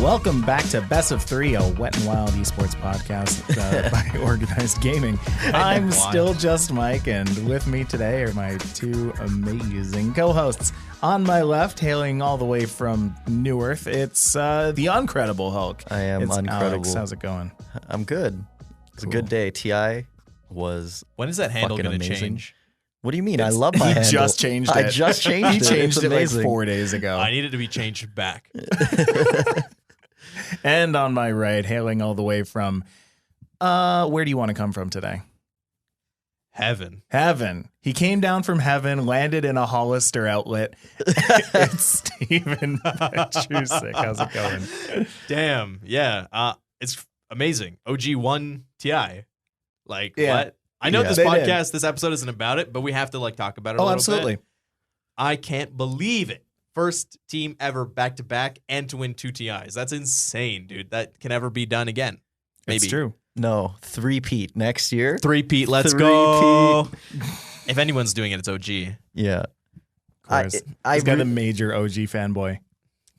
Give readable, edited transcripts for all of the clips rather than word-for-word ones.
Welcome back to Best of Three, a wet and wild esports podcast by Organized Gaming. I'm StillJustMike, and with me today are my two amazing co-hosts. On my left, hailing all the way from Newarth, it's the Uncredible Hulk. I am it's Uncredible. Alex. How's it going? I'm good. It's a good day. TI was When is that handle going to amazing. change? What do you mean? I love my handle. He just changed it. I just changed it. He changed It's it like amazing. 4 days ago. I need it to be changed back. And on my right, hailing all the way from, where do you want to come from today? Heaven. Heaven. He came down from heaven, landed in a Hollister outlet. It's Stevan Petrusic. How's it going? Damn. Yeah. It's amazing. OG won TI. Like, Yeah. what? I know this They podcast, this episode isn't about it, but we have to talk about it a little absolutely. bit. I can't believe it. First team ever back-to-back and to win 2 TIs. That's insane, dude. That can never be done again. Maybe. It's true. No, 3-peat next year. 3-peat, let's go. If anyone's doing it, it's OG. Yeah. Of course. He's got a major OG fanboy.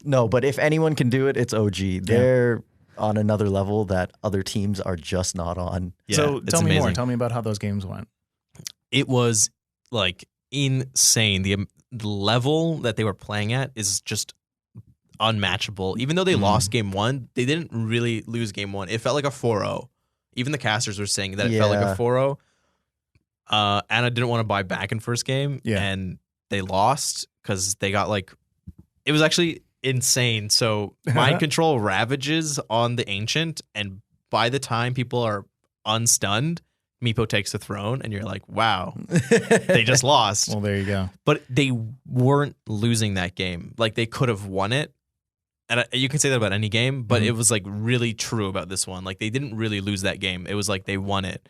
No, but if anyone can do it, it's OG. They're on another level that other teams are just not on. Yeah, So it's tell me more. amazing. Tell me about how those games went. It was like insane. The level that they were playing at is just unmatchable. Even though they lost game 1, they didn't really lose game 1. It felt like a 4-0. Even the casters were saying that it felt like a 4-0. Anna didn't want to buy back in first game, and they lost because they got it was actually insane. So mind control ravages on the Ancient, and by the time people are unstunned, Meepo takes the throne, and you're like, wow, they just lost. Well, there you go. But they weren't losing that game. Like, they could have won it. And you can say that about any game, but it was really true about this one. Like, they didn't really lose that game. It was like they won it.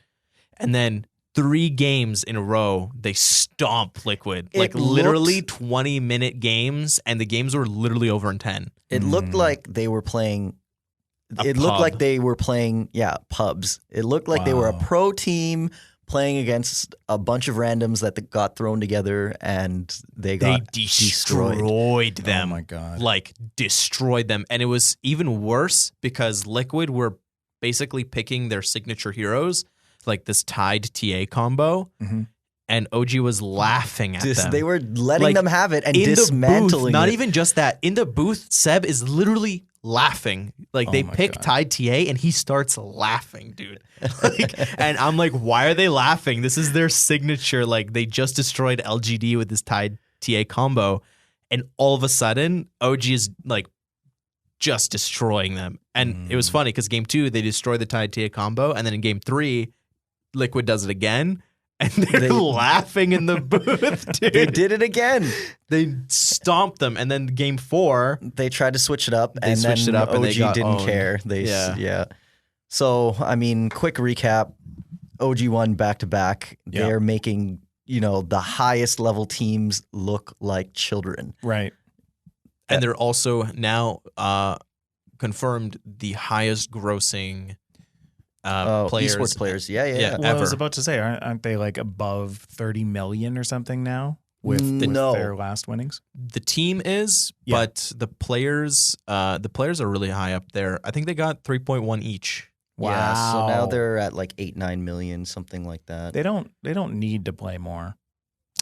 And then 3 games in a row, they stomped Liquid. Literally 20-minute games, and the games were literally over in 10. It looked like they were playing. It looked like they were playing, pubs. It looked like they were a pro team playing against a bunch of randoms that got thrown together, and they destroyed them. Oh my God. Destroyed them. And it was even worse because Liquid were basically picking their signature heroes, like this Tide TA combo, and OG was laughing at them. They were letting them have it and in dismantling the booth, not it. even just that. In the booth, Seb is literally laughing. They pick Tide TA and he starts laughing, dude. And I'm like, why are they laughing? This is their signature. They just destroyed LGD with this Tide TA combo. And all of a sudden, OG is just destroying them. And it was funny because game 2, they destroyed the Tide TA combo. And then in game 3, Liquid does it again. And they're laughing in the booth, dude. They did it again. They stomped them. And then game 4, they tried to switch it up, They and switched then it up and OG they got didn't owned. care. So, I mean, quick recap. OG won back-to-back. Yeah. They're making, the highest level teams look like children. Right. and they're also now confirmed the highest grossing players. Esports players. Yeah. Yeah. Well, I was Ever. about to say, aren't they above 30 million or something now with No. their last winnings? The team is, but the players are really high up there. I think they got 3.1 each. Wow. Yeah, so now they're at 8-9 million, something like that. They don't need to play more.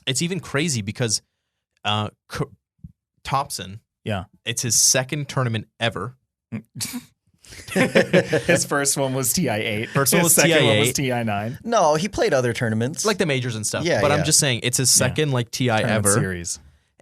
It's even crazy because Thompson, it's his second tournament ever. His first one was TI8. First one was His second one was TI8. TI9. No, he played other tournaments. Like the majors and stuff. Yeah, but yeah. I'm just saying it's his second TI Tournament ever. series.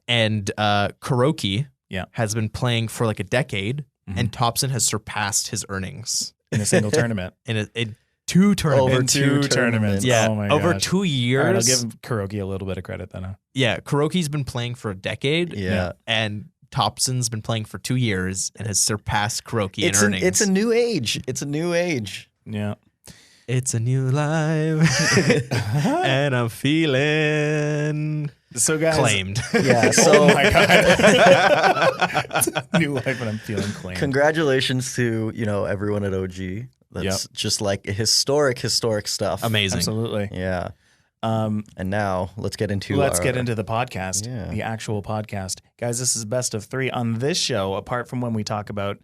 And Kuroki Yeah. has been playing for a decade, and Thompson has surpassed his earnings In a single tournament. in two tournaments. Over In two tournaments. Yeah, Oh my over gosh. 2 years. All right, I'll give Kuroki a little bit of credit then. Huh? Yeah, Kuroki's been playing for a decade. Yeah. And Thompson's been playing for 2 years and has surpassed Kuroki in earnings. It's a new age. It's a new age. Yeah. It's a new life, and I'm feeling So guys, claimed. Yeah. So Oh my god. It's a new life and I'm feeling clean. congratulations to everyone at OG. That's just historic stuff. Amazing. Absolutely. Yeah. And now let's get into the podcast, Yeah. the actual podcast. Guys, this is best of 3. On this show, apart from when we talk about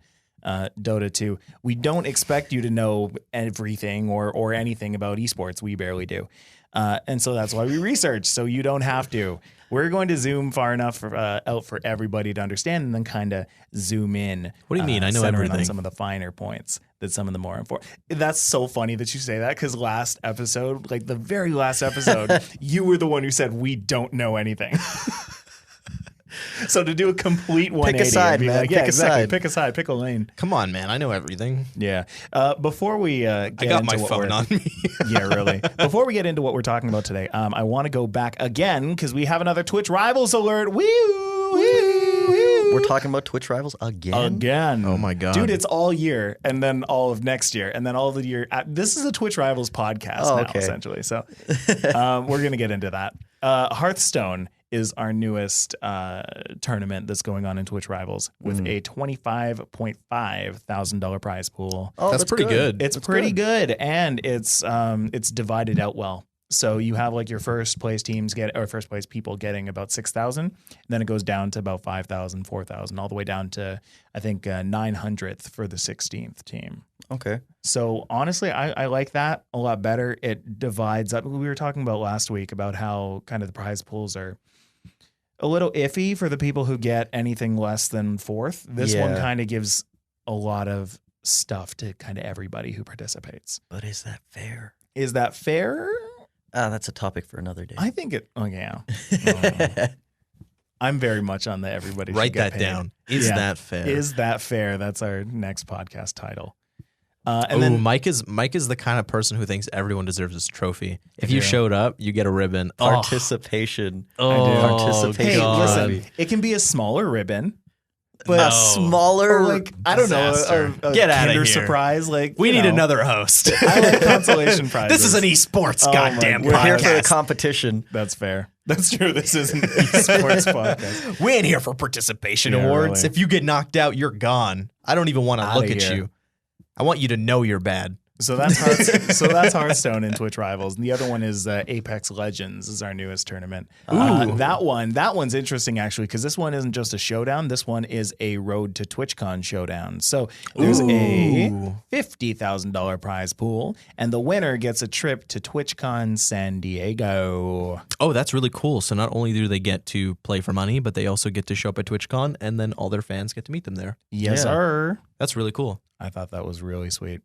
Dota 2. We don't expect you to know everything or anything about esports. We barely do. And so that's why we research, so you don't have to. We're going to zoom far enough out for everybody to understand and then kind of zoom in. What do you mean? I know everything. On some of the finer points that some of the more important. That's so funny that you say that, because last episode, like the very last episode, you were the one who said we don't know anything. So to do a complete 180, pick a side, man. Like, pick a side. Pick a side. Pick a lane. Come on, man. I know everything. Yeah. Before we get I got into my phone on me. Yeah, really. Before we get into what we're talking about today, I want to go back again because we have another Twitch Rivals alert. Woo! We're talking about Twitch Rivals again. Oh my god, dude! It's all year, and then all of next year, and then all of the year. This is a Twitch Rivals podcast now, essentially. So we're gonna get into that. Hearthstone is our newest tournament that's going on in Twitch Rivals with a $25,500 prize pool. Oh, that's pretty good. It's pretty good, and it's divided out well. So you have like your first place teams first place people getting about 6,000, then it goes down to about 5,000, 4,000, all the way down to I think 900th for the 16th team. Okay. So honestly, I like that a lot better. It divides up. We were talking about last week about how kind of the prize pools are a little iffy for the people who get anything less than fourth. This one kind of gives a lot of stuff to kind of everybody who participates. But is that fair? Is that fair? That's a topic for another day. I think it. Oh yeah. I'm very much on the everybody. Write that down. Is that fair? Is that fair? That's our next podcast title. And then Mike is the kind of person who thinks everyone deserves this trophy. If you showed up, you get a ribbon. Participation. Participation. Hey, trophy. listen. It can be a smaller ribbon. But a smaller, like I don't know, a get out of Kinder here. Surprise. Like we need another host. I like consolation prizes. This is an esports goddamn podcast. We're here for a competition. That's fair. That's true. This is an esports podcast. We ain't here for participation awards. Really. If you get knocked out, you're gone. I don't even want to look at you. I want you to know you're bad. So that's Hearthstone in Twitch Rivals. And the other one is Apex Legends is our newest tournament. That one's interesting actually, because this one isn't just a showdown. This one is a Road to TwitchCon showdown. So there's a $50,000 prize pool, and the winner gets a trip to TwitchCon San Diego. Oh, that's really cool. So not only do they get to play for money, but they also get to show up at TwitchCon, and then all their fans get to meet them there. Yes, sir. That's really cool. I thought that was really sweet.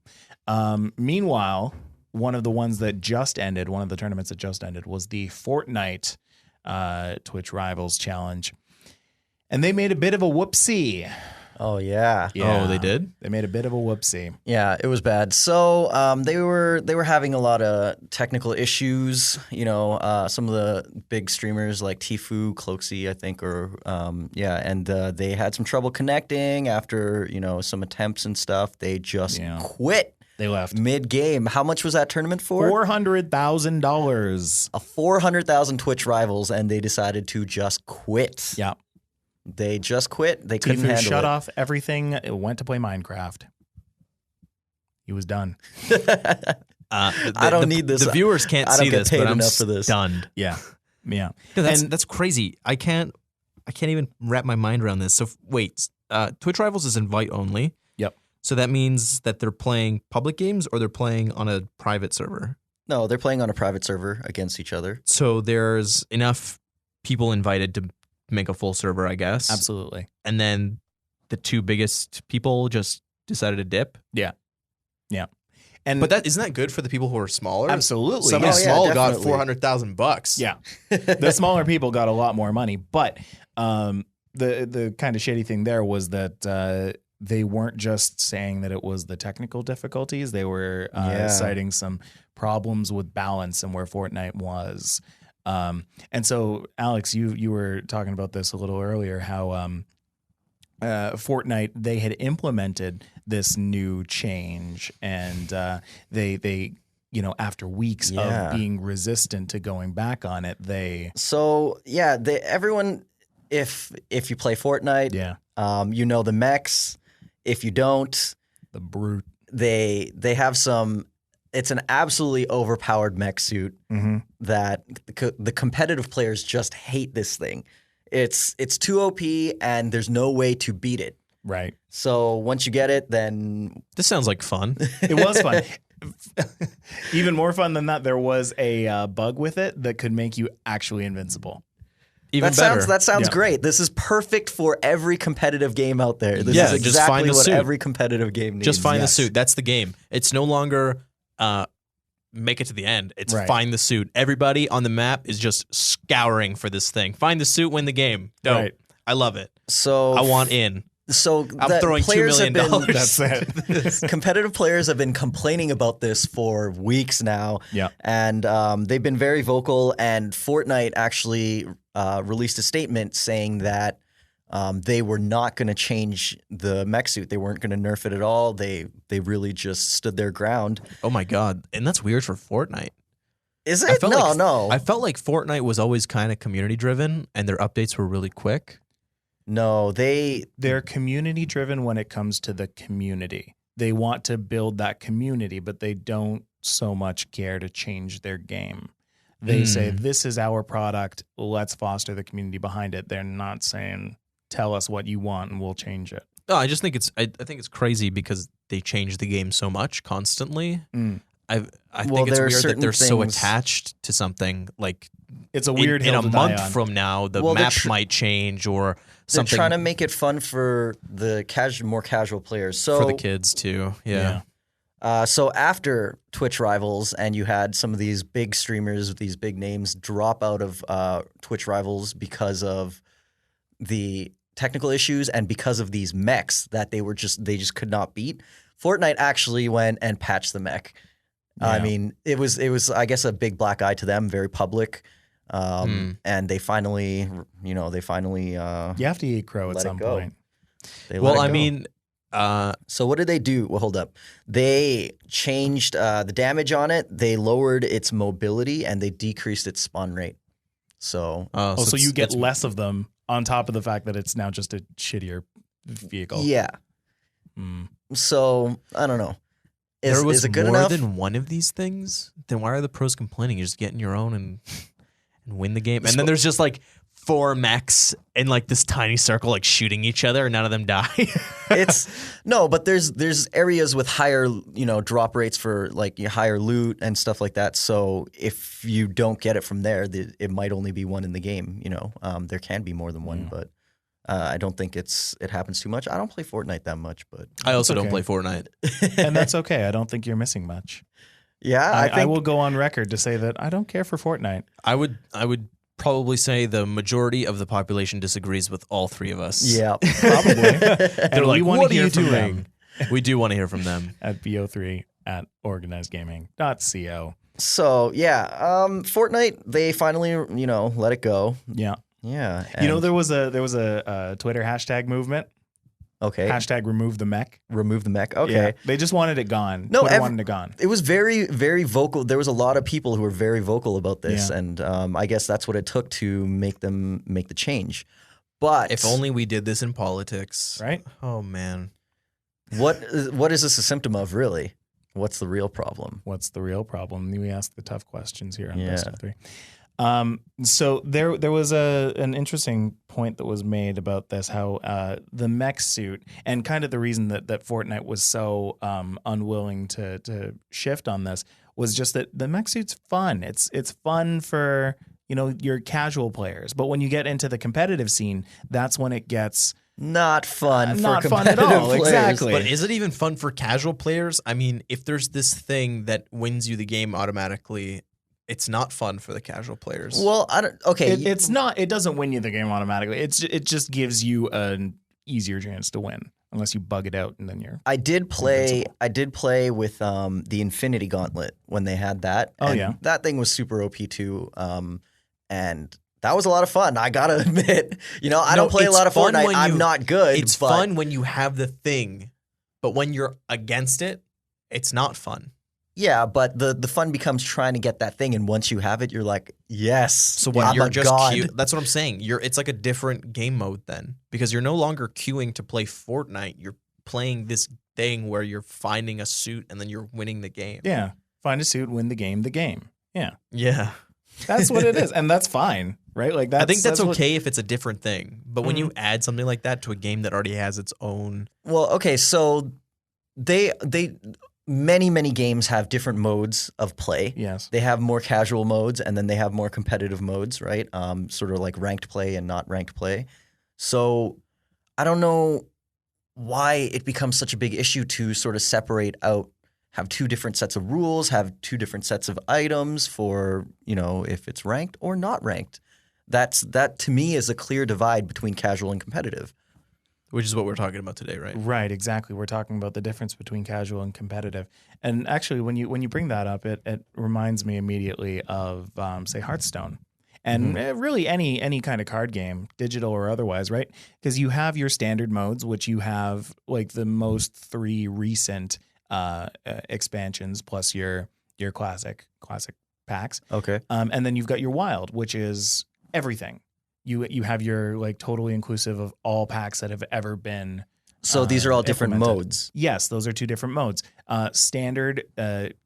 Meanwhile, one of the tournaments that just ended was the Fortnite Twitch Rivals Challenge. And they made a bit of a whoopsie. Oh, yeah. Oh, they did? They made a bit of a whoopsie. Yeah, it was bad. So they were having a lot of technical issues. You know, some of the big streamers like Tfue, Cloaksy, I think, and they had some trouble connecting after, some attempts and stuff. They just quit. They left mid-game. How much was that tournament for? $400,000. A 400,000 Twitch Rivals, and they decided to just quit. Yeah. They just quit. They couldn't handle it. Shut off everything. It went to play Minecraft. He was done. I don't need this. The viewers can't see this, but I'm enough for this. Stunned. Yeah. No, that's crazy. I can't even wrap my mind around this. So wait, Twitch Rivals is invite only. Yep. So that means that they're playing public games or they're playing on a private server? No, they're playing on a private server against each other. So there's enough people invited to make a full server, I guess. Absolutely. And then the two biggest people just decided to dip. Yeah. But isn't that good for the people who are smaller? Absolutely. Someone small got definitely. $400,000. Yeah. The smaller people got a lot more money, but the kind of shitty thing there was that they weren't just saying that it was the technical difficulties. They were citing some problems with balance and where Fortnite was. And so, Alex, you were talking about this a little earlier, how Fortnite, they had implemented this new change, and they after weeks of being resistant to going back on it, everyone, if you play Fortnite, the mechs. If you don't, the brute, they have some. It's an absolutely overpowered mech suit that the competitive players just hate this thing. It's too OP, and there's no way to beat it. Right. So once you get it, then This sounds like fun. It was fun. Even more fun than that, there was a bug with it that could make you actually invincible. Even better. That sounds Yeah. great. This is perfect for every competitive game out there. This Yeah, is just find exactly the what suit. every competitive game needs. Just find Yes. the suit. That's the game. It's no longer make it to the end. It's Right. find the suit. Everybody on the map is just scouring for this thing. Find the suit, win the game. Dope. Right. I love it. So I want in. So I'm throwing $2 players have million. been- That's it. competitive players have been complaining about this for weeks now. Yeah. And they've been very vocal. And Fortnite actually released a statement saying that they were not going to change the mech suit. They weren't going to nerf it at all. They really just stood their ground. Oh my god. And that's weird for Fortnite. Is I it? felt No, like- no. I felt like Fortnite was always kind of community driven and their updates were really quick. No, They're community driven when it comes to the community. They want to build that community, but they don't so much care to change their game. They say, this is our product. Let's foster the community behind it. They're not saying, tell us what you want and we'll change it. No, I just think I think it's crazy because they change the game so much constantly. I Well, think it's there are weird that certain they're so things- attached to something. Like It's a weird in hill a to die month on. from now, the Well, they're map might change or they're something trying to make it fun for the more casual players. So for the kids too. Yeah. So after Twitch Rivals, and you had some of these big streamers with these big names drop out of Twitch Rivals because of the technical issues and because of these mechs that they just could not beat. Fortnite actually went and patched the mech. I Yeah. mean, it was I guess a big black eye to them, very public, and they finally You have to eat crow at Let it some go. point. they let Well, it I go. mean, So what did they do? Well, hold up. They changed the damage on it. They lowered its mobility and they decreased its spawn rate. So Oh, so you it's- get it's- less of them on top of the fact that it's now just a shittier vehicle. yeah. Mm. So I don't know. There was is it good more enough? than one of these things. Then why are the pros complaining? You just get in your own and win the game. And then there's just like 4 mechs in like this tiny circle, like shooting each other, and none of them die. It's no, but there's areas with higher drop rates for like higher loot and stuff like that. So if you don't get it from there, it might only be one in the game. There can be more than one, but I don't think it happens too much. I don't play Fortnite that much, but I also don't okay. play Fortnite. And that's okay. I don't think you're missing much. yeah, I, I think will go on record to say that I don't care for Fortnite. I would probably say the majority of the population disagrees with all 3 of us. yeah. Probably. They're And like, we want what to are hear you from doing? them We do want to hear from them. at BO3 at organizedgaming.co. So yeah, Fortnite, they finally let it go. Yeah. Yeah, There was a Twitter hashtag movement. okay. Hashtag remove the mech. Remove the mech. Okay. Yeah. They just wanted it gone. No, Twitter wanted it gone. It was very, very vocal. There was a lot of people who were very vocal about this, Yeah. and I guess that's what it took to make them make the change. But If only we did this in politics. Right? Oh, man. what is this a symptom of, really? What's the real problem? What's the real problem? We ask the tough questions here on Yeah. Best of 3. So there was an interesting point that was made about this, how the mech suit, and kind of the reason that Fortnite was so unwilling to shift on this was just that the mech suit's fun. It's fun for your casual players, but when you get into the competitive scene, that's when it gets Not fun for not fun competitive at all, players. exactly. But is it even fun for casual players? I mean, if there's this thing that wins you the game automatically, it's not fun for the casual players. Well, I don't. Okay, it's not. It doesn't win you the game automatically. It just gives you an easier chance to win, unless you bug it out and then you're. I did play. Invincible. I did play with the Infinity Gauntlet when they had that. Oh, and yeah. that thing was super OP too. And that was a lot of fun. I gotta admit. I don't play a it's lot of fun Fortnite. when I'm you- not good. it's but fun when you have the thing, but when you're against it, it's not fun. Yeah, but the fun becomes trying to get that thing, and once you have it, you're like, yes. So when I'm you're a just god. that's what I'm saying. It's like a different game mode then, because you're no longer queuing to play Fortnite. You're playing this thing where you're finding a suit and then you're winning the game. Yeah, find a suit, win the game. Yeah. Yeah. That's what it is, and that's fine, right? Like I think that's okay if it's a different thing, but when you add something like that to a game that already has its own. Well, okay, so they many games have different modes of play. Yes, they have more casual modes, and then they have more competitive modes, right? Sort of like ranked play and not ranked play. So I don't know why it becomes such a big issue to sort of separate out, have two different sets of rules, have two different sets of items for, if it's ranked or not ranked. That to me is a clear divide between casual and competitive. Which is what we're talking about today, right? Right, exactly. We're talking about the difference between casual and competitive. And actually, when you bring that up, it reminds me immediately of, say, Hearthstone. And really any kind of card game, digital or otherwise, right? Because you have your standard modes, which you have like the most 3 recent expansions plus your classic packs. Okay. And then you've got your wild, which is everything. You have your like totally inclusive of all packs that have ever been. So these are all different modes. Yes, those are 2 different modes. Standard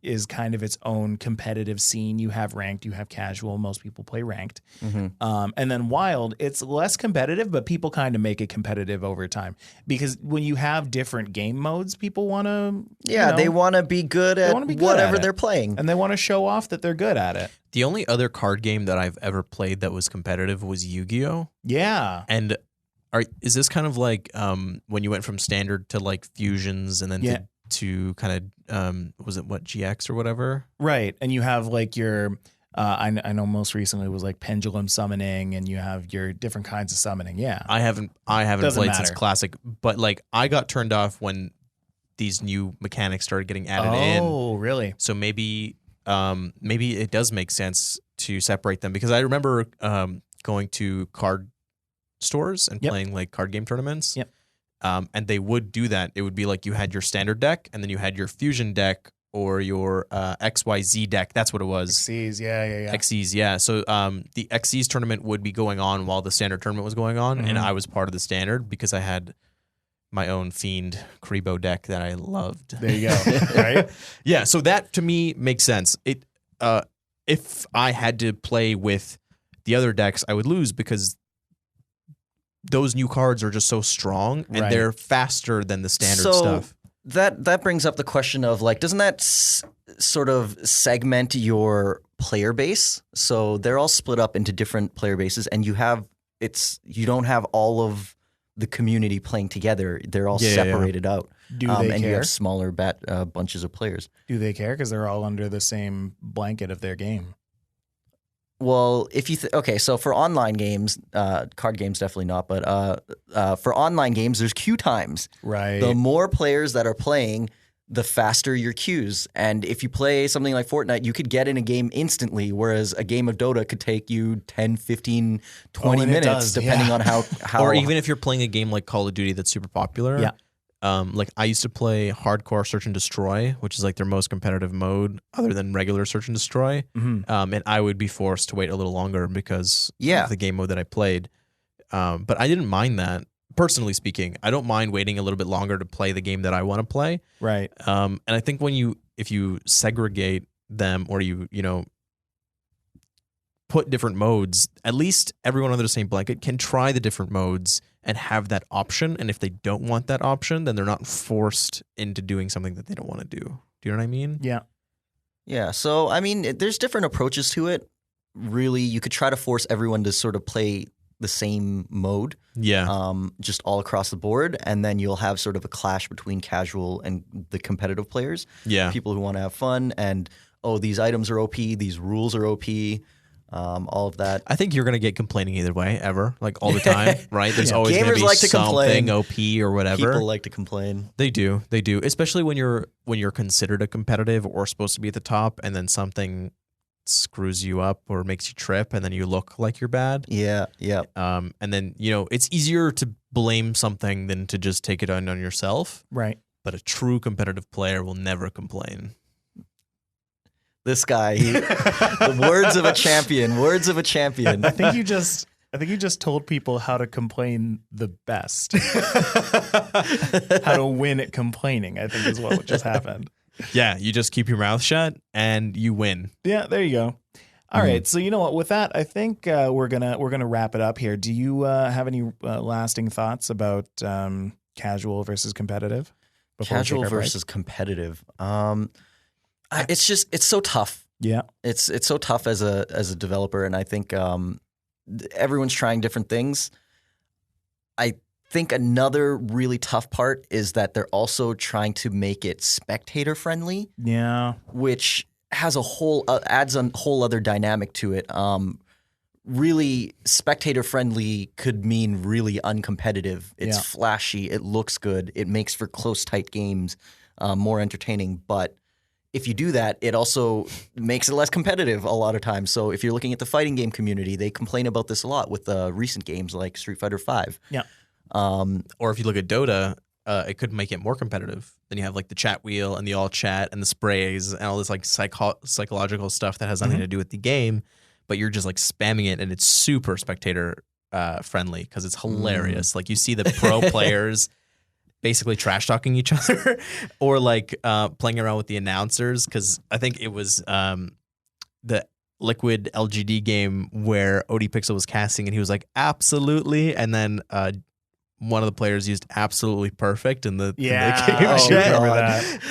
is kind of its own competitive scene. You have ranked, you have casual. Most people play ranked. And then wild, it's less competitive, but people kind of make it competitive over time. Because when you have different game modes, people want to... they want to be good at whatever they're playing. And they want to show off that they're good at it. The only other card game that I've ever played that was competitive was Yu-Gi-Oh! Yeah. And... is this kind of like when you went from standard to like fusions and then to kind of was it GX or whatever? Right, and you have like your I know most recently was like pendulum summoning, and you have your different kinds of summoning. Yeah, I haven't played since classic, but like I got turned off when these new mechanics started getting added in. Oh, really? So maybe it does make sense to separate them because I remember going to card stores and playing like card game tournaments. And they would do that. It would be like you had your standard deck and then you had your fusion deck or your XYZ deck. That's what it was. XYZ, yeah. XYZ, yeah. So the XYZ tournament would be going on while the standard tournament was going on, and I was part of the standard because I had my own Fiend Kribo deck that I loved. There you go. Right? Yeah, so that to me makes sense. It if I had to play with the other decks, I would lose because those new cards are just so strong and they're faster than the standard stuff. That brings up the question of like, doesn't that sort of segment your player base? So they're all split up into different player bases, and you don't have all of the community playing together. They're all separated out. Do they care? And you have smaller bunches of players. Do they care? Because they're all under the same blanket of their game. Well, if you so for online games, card games definitely not, but for online games, there's queue times. Right. The more players that are playing, the faster your queues. And if you play something like Fortnite, you could get in a game instantly, whereas a game of Dota could take you 10, 15, 20 minutes, depending on how... Or even if you're playing a game like Call of Duty that's super popular. Yeah. Like I used to play hardcore search and destroy, which is like their most competitive mode other than regular search and destroy. And I would be forced to wait a little longer because of the game mode that I played. But I didn't mind that. Personally speaking, I don't mind waiting a little bit longer to play the game that I want to play. Right. And I think if you segregate them or you put different modes, at least everyone under the same blanket can try the different modes and have that option. And if they don't want that option, then they're not forced into doing something that they don't want to do. Do you know what I mean? Yeah. Yeah. So, I mean, there's different approaches to it. Really, you could try to force everyone to sort of play the same mode. Yeah. Just all across the board. And then you'll have sort of a clash between casual and the competitive players. Yeah. People who want to have fun and, these items are OP, these rules are OP. All of that. I think you're going to get complaining either way, ever, like all the time, right? There's always going to be like to something complain. OP or whatever. People like to complain. They do, especially when you're considered a competitive or supposed to be at the top, and then something screws you up or makes you trip, and then you look like you're bad. Yeah. And then it's easier to blame something than to just take it on yourself. Right. But a true competitive player will never complain. This guy, the words of a champion. Words of a champion. I think you just told people how to complain the best. How to win at complaining, I think is what just happened. Yeah, you just keep your mouth shut and you win. Yeah, there you go. All right, so you know what? With that, I think we're gonna wrap it up here. Do you have any lasting thoughts about casual versus competitive? Casual versus competitive. It's so tough. Yeah, it's so tough as a developer, and I think everyone's trying different things. I think another really tough part is that they're also trying to make it spectator friendly. Yeah, which has adds a whole other dynamic to it. Really, spectator friendly could mean really uncompetitive. It's flashy. It looks good. It makes for close, tight games, more entertaining. But if you do that, it also makes it less competitive a lot of times. So if you're looking at the fighting game community, they complain about this a lot with recent games like Street Fighter V. Yeah. Or if you look at Dota, it could make it more competitive. Then you have like the chat wheel and the all chat and the sprays and all this like psychological stuff that has nothing to do with the game, but you're just like spamming it and it's super spectator friendly because it's hilarious. Like you see the pro players basically trash talking each other or like playing around with the announcers, because I think it was the Liquid LGD game where ODPixel was casting and he was like absolutely, and then one of the players used absolutely perfect in the game chat.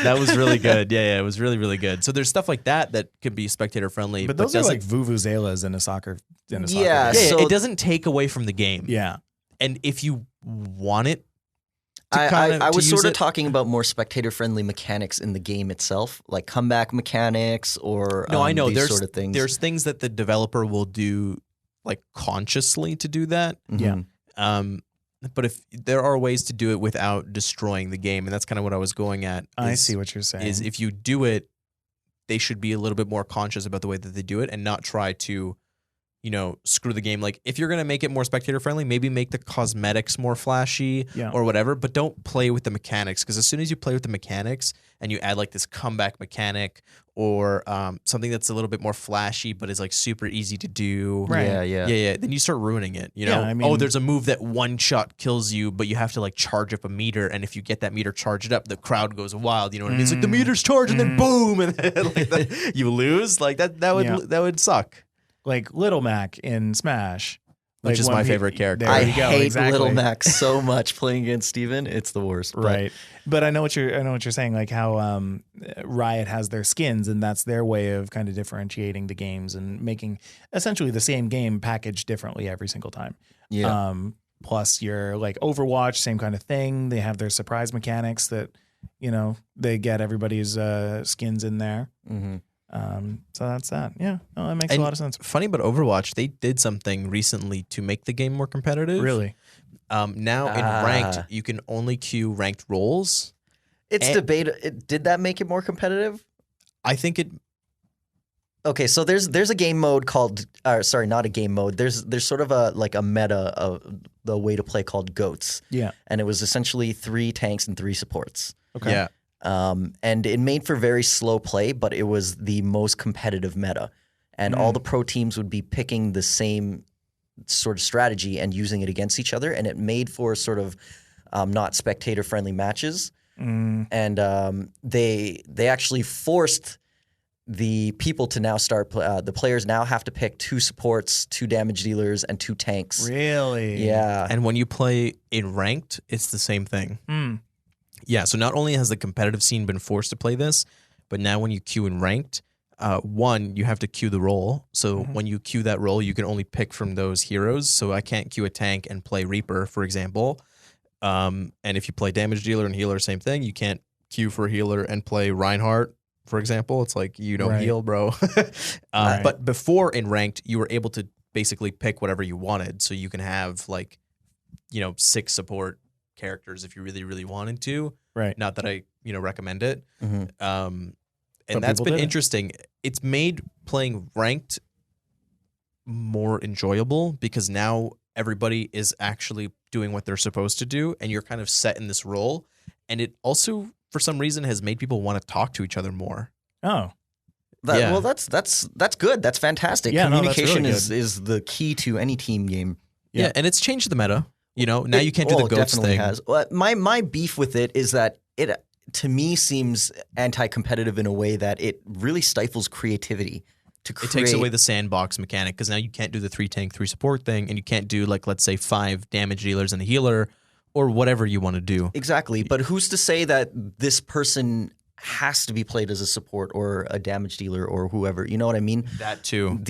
That was really good. Yeah, it was really, really good. So there's stuff like that could be spectator friendly. But those are like vuvuzelas in a soccer game. So it doesn't take away from the game. Yeah. And if you want it, I was sort of talking about more spectator friendly mechanics in the game itself, like comeback mechanics or I know these there's sort of things. There's things that the developer will do like consciously to do that. Yeah. But if there are ways to do it without destroying the game, and that's kind of what I was going at. I see what you're saying. Is if you do it, they should be a little bit more conscious about the way that they do it and not try to, screw the game. Like if you're going to make it more spectator friendly, maybe make the cosmetics more flashy or whatever, but don't play with the mechanics, because as soon as you play with the mechanics and you add like this comeback mechanic or something that's a little bit more flashy but is like super easy to do. Right. Yeah. Then you start ruining it. There's a move that one shot kills you, but you have to like charge up a meter, and if you get that meter charged up, the crowd goes wild. You know what I mean? It's like the meter's charged and then boom, and then you lose. Like that would suck. Like Little Mac in Smash, which is my favorite character. I hate Little Mac so much playing against Steven. It's the worst. Right. But I know what you're saying, like how Riot has their skins, and that's their way of kind of differentiating the games and making essentially the same game packaged differently every single time. Yeah. Plus your like Overwatch, same kind of thing. They have their surprise mechanics that, they get everybody's skins in there. Mm-hmm. So that's that. Yeah. No, that makes a lot of sense. Funny about Overwatch, they did something recently to make the game more competitive. Really? Now in ranked, you can only queue ranked roles. It's debate. Did that make it more competitive? I think it. Okay, so there's a game mode called, not a game mode. There's sort of a meta of the way to play called GOATs. Yeah. And it was essentially 3 tanks and 3 supports. Okay. Yeah. And it made for very slow play, but it was the most competitive meta. And all the pro teams would be picking the same sort of strategy and using it against each other. And it made for sort of not spectator-friendly matches. And they actually forced the people to now start the players now have to pick 2 supports, 2 damage dealers, and 2 tanks. Really? Yeah. And when you play in ranked, it's the same thing. Yeah, so not only has the competitive scene been forced to play this, but now when you queue in ranked, one, you have to queue the role. So when you queue that role, you can only pick from those heroes. So I can't queue a tank and play Reaper, for example. And if you play damage dealer and healer, same thing. You can't queue for healer and play Reinhardt, for example. It's like, you don't heal, bro. But before in ranked, you were able to basically pick whatever you wanted. So you can have 6 support characters if you really, really wanted to. Right. Not that I, recommend it. And But that's people been did it. interesting. It's made playing ranked more enjoyable because now everybody is actually doing what they're supposed to do, and you're kind of set in this role. And it also, for some reason, has made people want to talk to each other more. Oh. Well, that's good. That's fantastic. Yeah, no, that's Communication really good. is the key to any team game. Yeah, and it's changed the meta. Now you can't do the it GOATs definitely thing. has. Well, my beef with it is that it, to me, seems anti-competitive in a way that it really stifles creativity. It takes away the sandbox mechanic because now you can't do the 3 tank, 3 support thing, and you can't do like, let's say 5 damage dealers and a healer or whatever you want to do. Exactly. But who's to say that this person has to be played as a support or a damage dealer or whoever? You know what I mean? That too.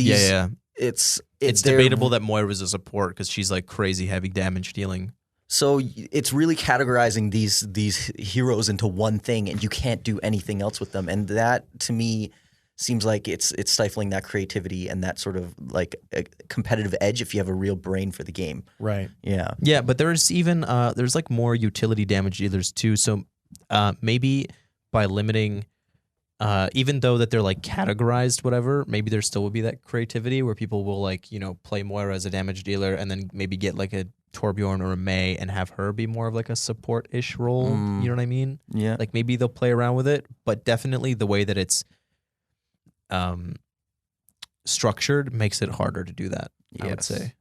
It's debatable that Moira's a support because she's like crazy heavy damage dealing. So it's really categorizing these heroes into one thing, and you can't do anything else with them. And that, to me, seems like it's stifling that creativity and that sort of like a competitive edge if you have a real brain for the game. Right. Yeah. Yeah, but there's even there's like more utility damage dealers too. So maybe by limiting, even though that they're like categorized, whatever, maybe there still would be that creativity where people will like, you know, play Moira as a damage dealer and then maybe get like a Torbjorn or a Mei and have her be more of like a support-ish role. You know what I mean? Yeah. Like maybe they'll play around with it, but definitely the way that it's structured makes it harder to do that, I would say.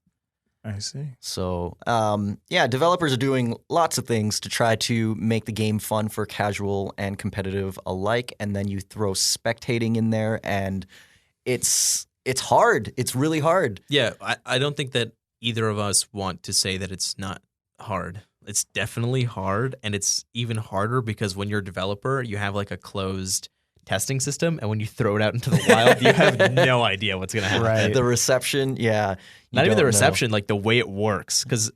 I see. So, developers are doing lots of things to try to make the game fun for casual and competitive alike, and then you throw spectating in there, and it's hard. It's really hard. Yeah, I don't think that either of us want to say that it's not hard. It's definitely hard, and it's even harder because when you're a developer, you have like a closed testing system, and when you throw it out into the wild, you have no idea what's going to happen. Right. The reception, yeah. Not even the reception, like the way it works, because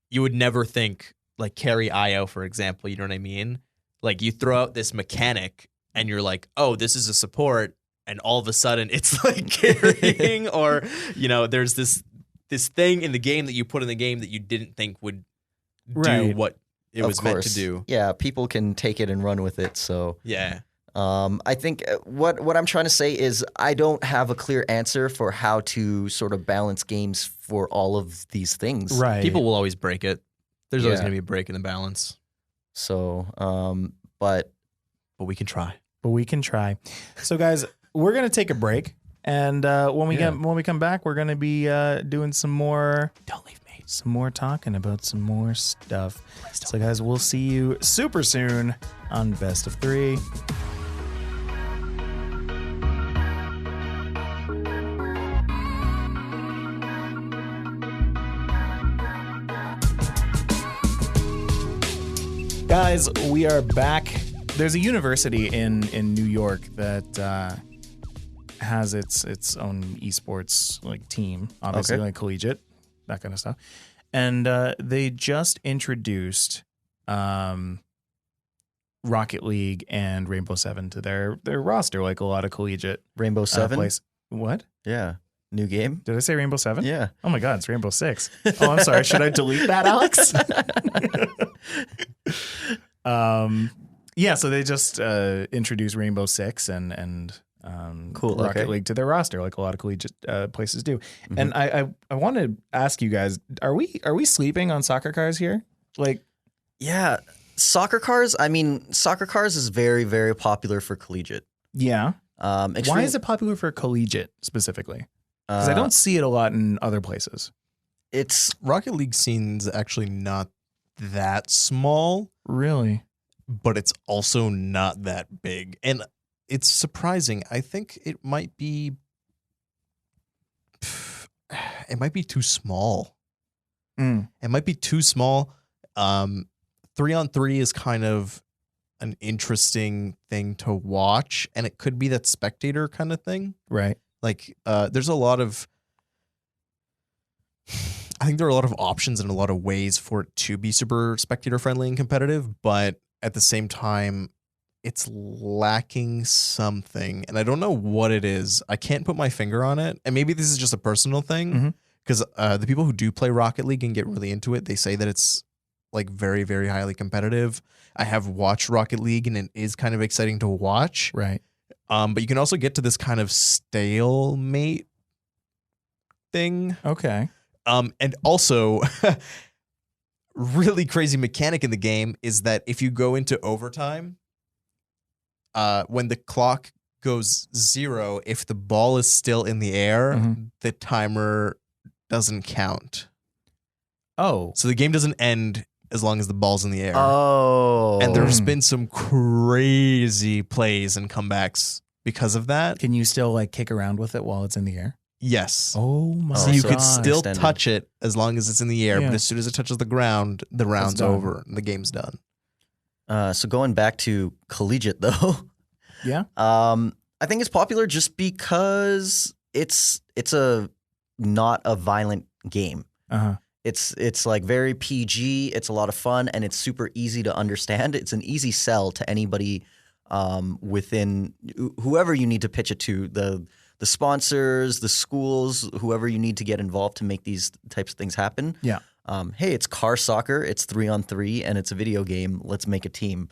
you would never think, like carry IO, for example, you know what I mean? Like you throw out this mechanic, and you're like, oh, this is a support, and all of a sudden it's like carrying, or, you know, there's this thing in the game that you put in the game that you didn't think would do what it was meant to do. Yeah, people can take it and run with it, so... Yeah. I think what I'm trying to say is I don't have a clear answer for how to sort of balance games for all of these things. Right. People will always break it. There's always going to be a break in the balance. So, but we can try. So, guys, we're gonna take a break, and when we come back, we're gonna be doing some more. Don't leave me. Some more talking about some more stuff. So, guys, we'll see you super soon on Best of 3. Guys, we are back. There's a university in New York that has its own esports like team, obviously like collegiate, that kind of stuff. And they just introduced Rocket League and Rainbow Seven to their roster, like a lot of collegiate Rainbow Seven. What? Yeah. New game? Did I say Rainbow Seven? Yeah. Oh my God, it's Rainbow Six. Oh, I'm sorry. Should I delete that, Alex? So they just introduced Rainbow Six and cool, Rocket League to their roster, like a lot of collegiate places do. Mm-hmm. And I want to ask you guys: Are we sleeping on soccer cars here? Like, yeah, soccer cars. I mean, soccer cars is very, very popular for collegiate. Yeah. Why is it popular for collegiate specifically? Because I don't see it a lot in other places. It's Rocket League scene's actually not that small. Really? But it's also not that big. And it's surprising. I think it might be too small. It might be too small. 3-on-3 is kind of an interesting thing to watch, and it could be that spectator kind of thing. Right. Like there's a lot of I think there are a lot of options and a lot of ways for it to be super spectator friendly and competitive, but at the same time, it's lacking something. And I don't know what it is. I can't put my finger on it. And maybe this is just a personal thing, because the people who do play Rocket League and get really into it, they say that it's like very, very highly competitive. I have watched Rocket League and it is kind of exciting to watch. Right. But you can also get to this kind of stalemate thing. Okay. And also, really crazy mechanic in the game is that if you go into overtime, when the clock goes 0, if the ball is still in the air, the timer doesn't count. Oh. So the game doesn't end as long as the ball's in the air. Oh. And there's been some crazy plays and comebacks because of that. Can you still like kick around with it while it's in the air? Yes. Oh my So you God. could still Extended. touch it as long as it's in the air, Yeah. but as soon as it touches the ground, the round's done. over. And the game's done. So going back to collegiate though, Yeah. I think it's popular just because it's not a violent game. Uh-huh. It's like very PG. It's a lot of fun and it's super easy to understand. It's an easy sell to anybody within whoever you need to pitch it to, the sponsors, the schools, whoever you need to get involved to make these types of things happen. Yeah. Hey, it's car soccer. It's 3-on-3 and it's a video game. Let's make a team.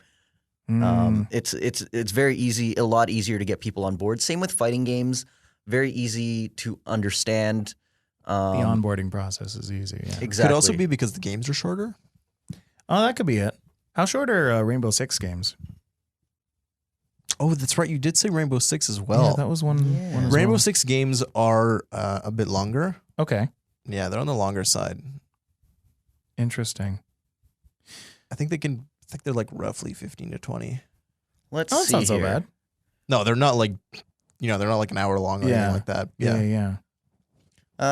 It's very easy, a lot easier to get people on board. Same with fighting games. Very easy to understand. The onboarding process is easy. Yeah. Exactly. Could also be because the games are shorter. Oh, that could be it. How short are Rainbow Six games? Oh, that's right. You did say Rainbow Six as well. Yeah, that was one. Yeah. one as Rainbow well. Six games are a bit longer. Okay. Yeah, they're on the longer side. Interesting. I think they're like roughly 15 to 20. Let's Oh, that's see not so here. bad. No, they're not like, they're not like an hour long or Yeah. anything like that. Yeah.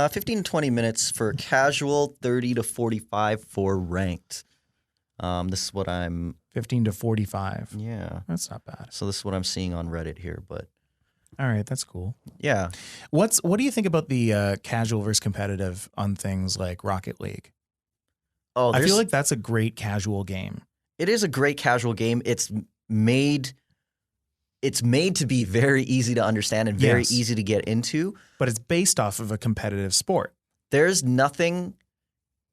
15 to 20 minutes for casual, 30 to 45 for ranked. This is what I'm. 15 to 45. Yeah. That's not bad. So this is what I'm seeing on Reddit here, but All right, that's cool. yeah. What do you think about the casual versus competitive on things like Rocket League? Oh, I feel like that's a great casual game. it is a great casual game. It's made to be very easy to understand and very Yes. easy to get into. But it's based off of a competitive sport. There's nothing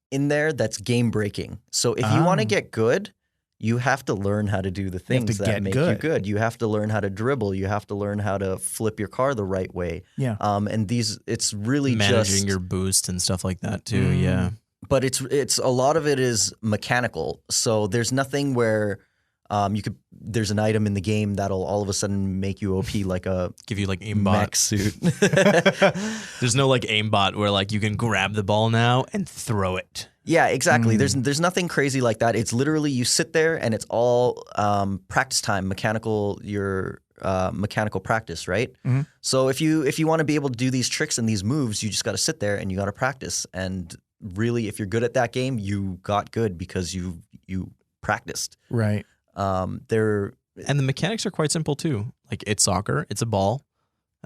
in there that's game breaking. So if you want to get good, you have to learn how to do the have things to that get make good. you good. You have to learn how to dribble. You have to learn how to flip your car the right way. Yeah. And it's really Managing just your boost and stuff like that too. Mm. Yeah. but it's a lot of it is mechanical. So there's nothing where there's an item in the game that'll all of a sudden make you OP like a Give you like mech aimbot. suit. There's no like aimbot where like you can grab the ball now and throw it. Yeah, exactly. There's nothing crazy like that. It's literally you sit there and it's all practice time, mechanical practice, right? Mhm. So if you want to be able to do these tricks and these moves, you just got to sit there and you got to practice. And really, if you're good at that game, you got good because you practiced. Right. They're And the mechanics are quite simple too. Like it's soccer, it's a ball.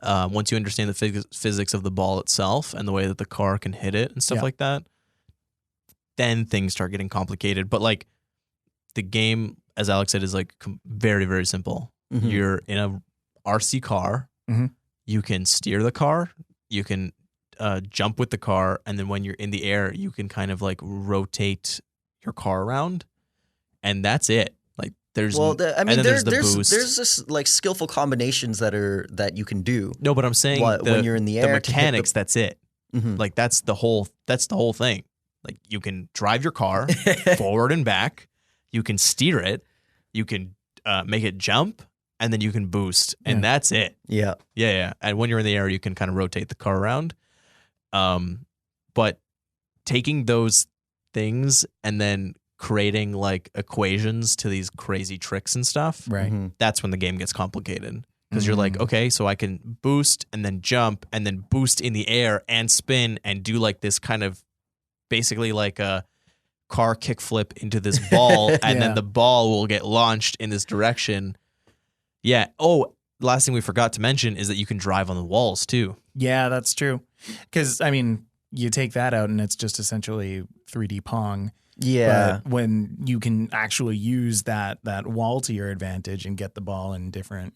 Once you understand the physics of the ball itself and the way that the car can hit it and stuff Yeah. like that, then things start getting complicated. But like the game, as Alex said, is like very, very simple. Mhm. You're in a RC car. Mhm. You can steer the car. You can jump with the car. And then when you're in the air, you can kind of like rotate your car around. And that's it. Like there's I mean, and then there's the boost. there's this like skillful combinations that you can do. No, but I'm saying When you're in the air, the mechanics. That's it. Mhm. Like that's the whole thing. Like you can drive your car forward and back. You can steer it. You can make it jump, and then you can boost, and that's it. Yeah. Yeah. And when you're in the air, you can kind of rotate the car around. But taking those things and then creating like equations to these crazy tricks and stuff, Right. Mhm. that's when the game gets complicated. Because you're like, okay, so I can boost and then jump and then boost in the air and spin and do like this kind of basically like a car kickflip into this ball and Yeah. then the ball will get launched in this direction. Yeah. Oh, last thing we forgot to mention is that you can drive on the walls too. Yeah, that's true. Because, I mean, you take that out and it's just essentially 3D Pong. Yeah. But when you can actually use that wall to your advantage and get the ball in different,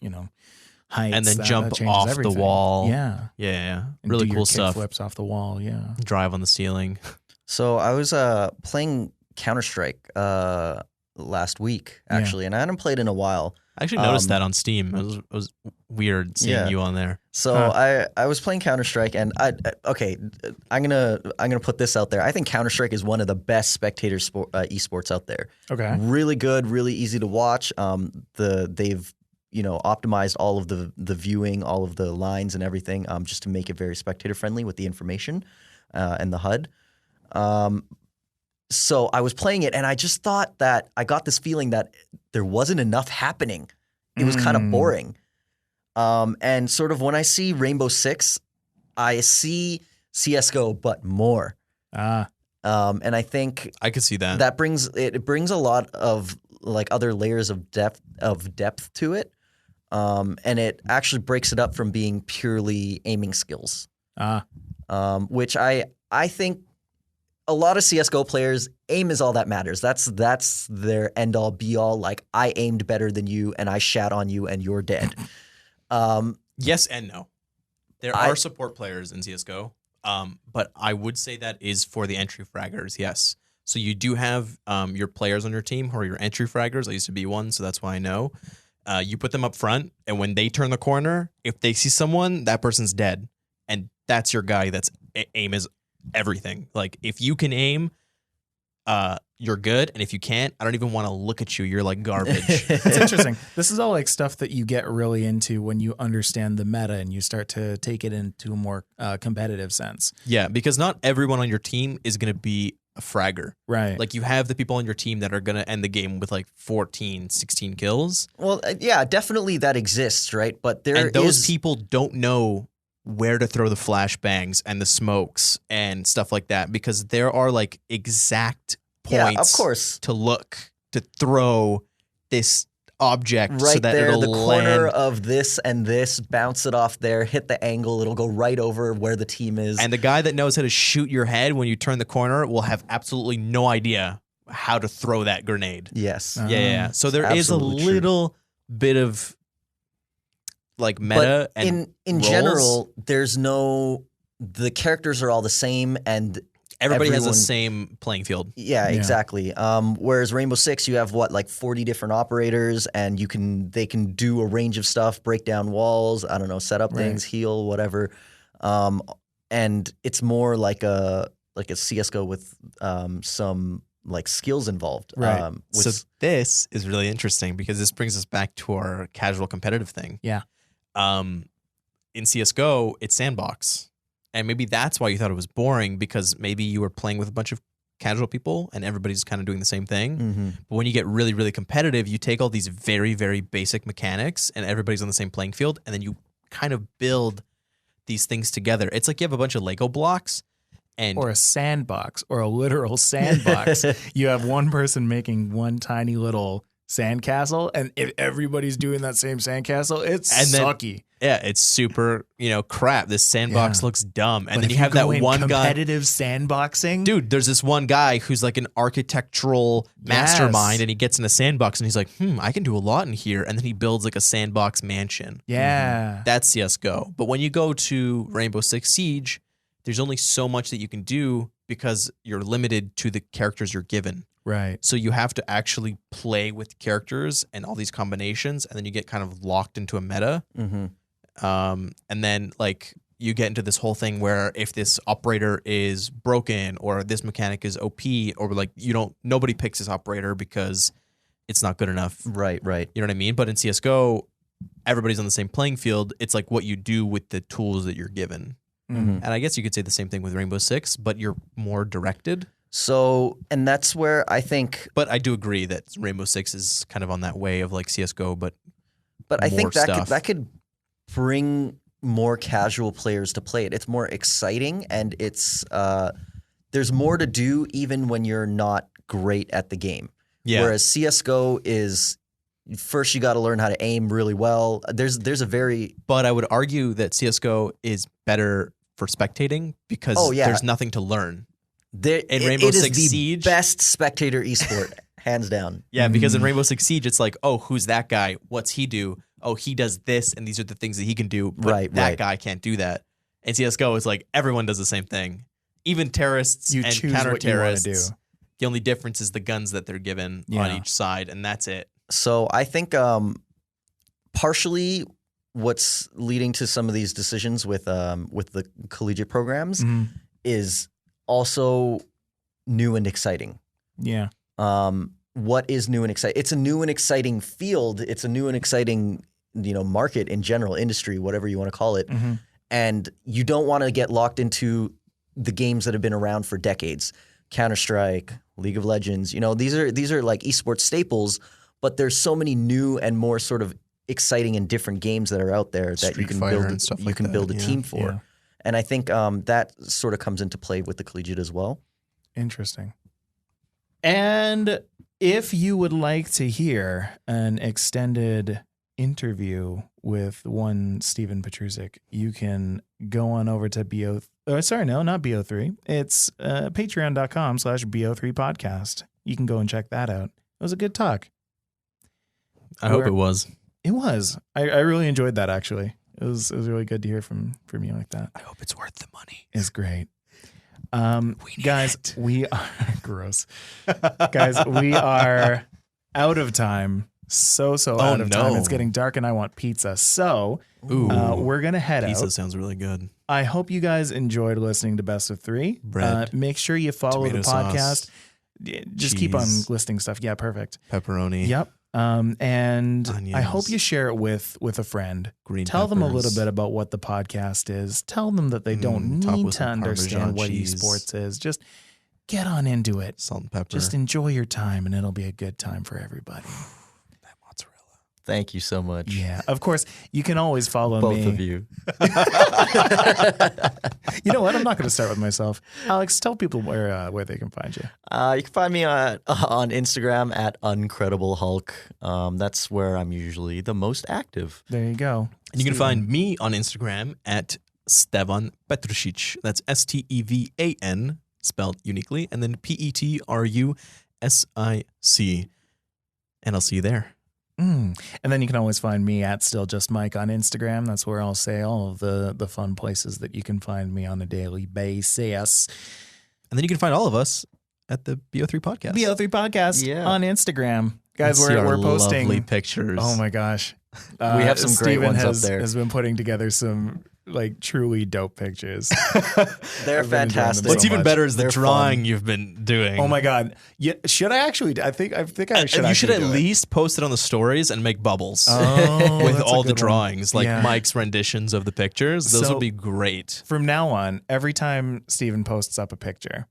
heights. And then that jump changes off the everything. wall. Yeah. Yeah. And Really do cool your stuff. Flips off the wall. Yeah. Drive on the ceiling. So I was playing Counter-Strike last week, actually, and I hadn't played in a while. I actually noticed that on Steam. It was weird seeing you on there. So I was playing Counter-Strike, and I'm gonna put this out there. I think Counter-Strike is one of the best spectator esports out there. Okay. Really good, really easy to watch. They've optimized all of the viewing, all of the lines and everything, just to make it very spectator friendly with the information and the HUD. So I was playing it, and I just thought that I got this feeling that there wasn't enough happening. It was kind of boring. And sort of when I see Rainbow Six, I see CS:GO, but more. And I think I could see that. That brings a lot of like other layers of depth to it. And it actually breaks it up from being purely aiming skills. Which I think a lot of CS:GO players, aim is all that matters. That's their end all be all. Like, I aimed better than you and I shat on you and you're dead. Yes and no. There are support players in CS:GO, but I would say that is for the entry fraggers, yes. So you do have your players on your team who are your entry fraggers. I used to be one, so that's why I know. You put them up front, and when they turn the corner, if they see someone, that person's dead. And that's your guy. That's aim is everything. Like, if you can aim, you're good. And if you can't, I don't even want to look at you. You're like garbage. It's interesting. This is all like stuff that you get really into when you understand the meta and you start to take it into a more competitive sense. Yeah, because not everyone on your team is going to be a fragger. Right. Like, you have the people on your team that are going to end the game with like 14, 16 kills. Well, yeah, definitely that exists, right? But those people don't know where to throw the flashbangs and the smokes and stuff like that, because there are like exact points of course, to look to throw this object right so that there, it'll the corner land. of this and this, bounce it off there, hit the angle, it'll go right over where the team is. And the guy that knows how to shoot your head when you turn the corner will have absolutely no idea how to throw that grenade. Yes. Yeah. So there is a little bit of like meta, but and in roles. general, the characters are all the same and everybody has the same playing field. Yeah, exactly. Whereas Rainbow Six, you have like 40 different operators, and they can do a range of stuff, break down walls, I don't know, set up things, heal, whatever. And it's more like a CS:GO with some like skills involved. Right. So this is really interesting because this brings us back to our casual competitive thing. Yeah. In CS:GO, it's sandbox. And maybe that's why you thought it was boring, because maybe you were playing with a bunch of casual people and everybody's kind of doing the same thing. Mm-hmm. But when you get really, really competitive, you take all these very, very basic mechanics and everybody's on the same playing field, and then you kind of build these things together. It's like you have a bunch of Lego blocks. Or a sandbox, or a literal sandbox. You have one person making one tiny little sandcastle, and if everybody's doing that same sandcastle, it's sucky. Yeah, it's super, crap. This sandbox looks dumb. And then you have that one guy. Competitive sandboxing? Dude, there's this one guy who's like an architectural mastermind, and he gets in a sandbox and he's like, I can do a lot in here. And then he builds like a sandbox mansion. Yeah. That's CS:GO. But when you go to Rainbow Six Siege, there's only so much that you can do because you're limited to the characters you're given. Right. So you have to actually play with characters and all these combinations, and then you get kind of locked into a meta. Mm-hmm. And then like you get into this whole thing where if this operator is broken or this mechanic is OP, or like nobody picks this operator because it's not good enough. Right. You know what I mean? But in CS:GO, everybody's on the same playing field. It's like what you do with the tools that you're given. Mm-hmm. And I guess you could say the same thing with Rainbow Six, but you're more directed. So, and that's where I think... But I do agree that Rainbow Six is kind of on that way of like CS:GO, but I think stuff. that could bring more casual players to play it. It's more exciting, and it's there's more to do even when you're not great at the game. Yeah. Whereas CS:GO is... First, you got to learn how to aim really well. There's a very... But I would argue that CS:GO is better for spectating because there's nothing to learn. In Rainbow Six Siege, best spectator esport, hands down. Yeah, because in Rainbow Six Siege, it's like, oh, who's that guy? What's he do? Oh, he does this, and these are the things that he can do. But that guy can't do that. In CS:GO, it's like everyone does the same thing. Even terrorists and counter-terrorists. The only difference is the guns that they're given on each side, and that's it. So I think partially what's leading to some of these decisions with the collegiate programs is also new and exciting. Yeah. What is new and exciting? It's a new and exciting field. It's a new and exciting, market in general, industry, whatever you want to call it. Mm-hmm. And you don't want to get locked into the games that have been around for decades. Counter-Strike, League of Legends, these are like esports staples, but there's so many new and more sort of exciting and different games that are out there that you can build a team for. Yeah. And I think that sort of comes into play with the collegiate as well. Interesting. And if you would like to hear an extended interview with one Stevan Petrusic, you can go on over to not BO3. It's patreon.com/BO3 podcast. You can go and check that out. It was a good talk. I hope it was. It was. I really enjoyed that, actually. It was really good to hear from you like that. I hope it's worth the money. It's great. Guys, we are gross. Guys, we are out of time. So out of time. It's getting dark and I want pizza. So we're going to head out. Pizza sounds really good. I hope you guys enjoyed listening to Best of 3. Bread. Make sure you follow the podcast. Sauce, just keep on listing stuff. Yeah, perfect. Pepperoni. Yep. And onions. I hope you share it with a friend. Tell them a little bit about what the podcast is. Tell them that they don't need to understand what esports is. Just get on into it. Salt and pepper. Just enjoy your time, and it'll be a good time for everybody. That mozzarella. Thank you so much. Yeah, of course. You can always follow both me. of you. You know what? I'm not going to start with myself. Alex, tell people where they can find you. You can find me on Instagram at UncredibleHulk. That's where I'm usually the most active. There you go. And you can find me on Instagram at Stevan Petrusic. That's Stevan, spelled uniquely, and then Petrusic. And I'll see you there. And then you can always find me at StillJustMike on Instagram. That's where I'll say all of the fun places that you can find me on a daily basis. And then you can find all of us at the BO3 podcast. BO3 podcast on Instagram. Guys, we're posting lovely pictures. Oh my gosh. We have some great Stevan ones up there. Has been putting together some like truly dope pictures. They're fantastic. What's even better is the They're drawing fun. you've been doing. Oh my god! Yeah, should I actually? I think I should. You should at least post it on the stories and make bubbles with all the drawings, like Mike's renditions of the pictures. Those would be great. From now on, every time Stevan posts up a picture,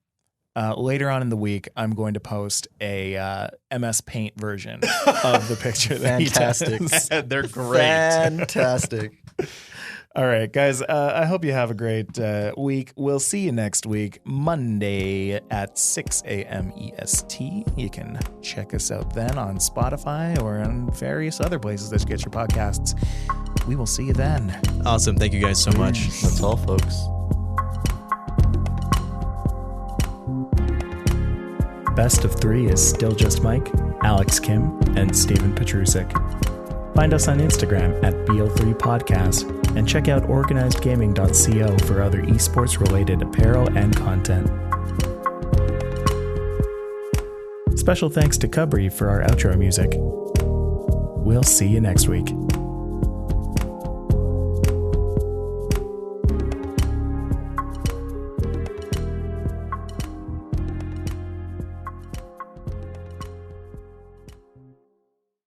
later on in the week, I'm going to post a MS Paint version of the picture. Fantastic. They're great. Fantastic. All right, guys, I hope you have a great week. We'll see you next week, Monday at 6 a.m. EST. You can check us out then on Spotify or on various other places that you get your podcasts. We will see you then. Awesome. Thank you guys so much. That's all, folks. Best of 3 is Still Just Mike, Alex Kim, and Stevan Petrusic. Find us on Instagram at BO3 Podcast and check out organizedgaming.co for other esports related apparel and content. Special thanks to Kubri for our outro music. We'll see you next week.